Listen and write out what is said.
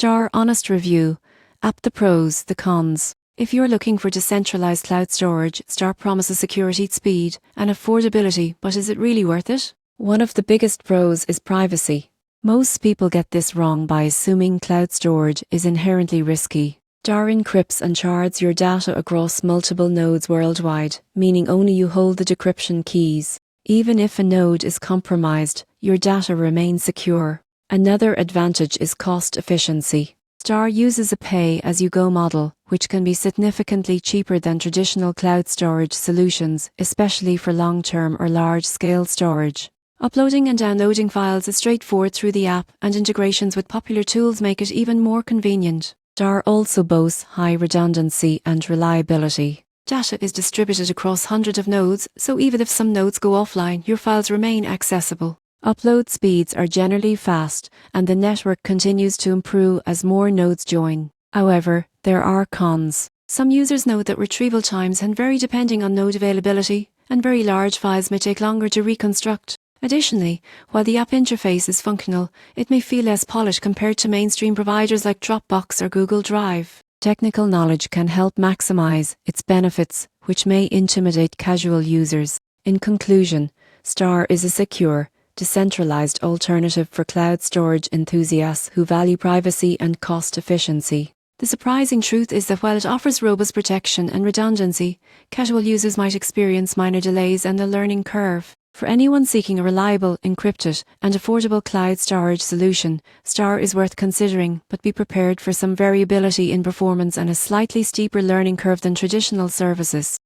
Star honest review. App the pros, the cons. If you're looking for decentralized cloud storage, Star promises security, speed, and affordability, but is it really worth it? One of the biggest pros is privacy. Most people get this wrong by assuming cloud storage is inherently risky. Star encrypts and shards your data across multiple nodes worldwide, meaning only you hold the decryption keys. Even if a node is compromised, your data remains secure. Another advantage is cost efficiency. Star uses a pay-as-you-go model, which can be significantly cheaper than traditional cloud storage solutions, especially for long-term or large-scale storage. Uploading and downloading files is straightforward through the app, and integrations with popular tools make it even more convenient. Star also boasts high redundancy and reliability. Data is distributed across hundreds of nodes, so even if some nodes go offline, your files remain accessible. Upload speeds are generally fast, and the network continues to improve as more nodes join. However, there are cons. Some users note that retrieval times can vary depending on node availability, and very large files may take longer to reconstruct. Additionally, while the app interface is functional, it may feel less polished compared to mainstream providers like Dropbox or Google Drive. Technical knowledge can help maximize its benefits, which may intimidate casual users. In conclusion, Star is a secure, decentralized alternative for cloud storage enthusiasts who value privacy and cost efficiency. The surprising truth is that while it offers robust protection and redundancy, casual users might experience minor delays and a learning curve. For anyone seeking a reliable, encrypted, and affordable cloud storage solution, Star is worth considering, but be prepared for some variability in performance and a slightly steeper learning curve than traditional services.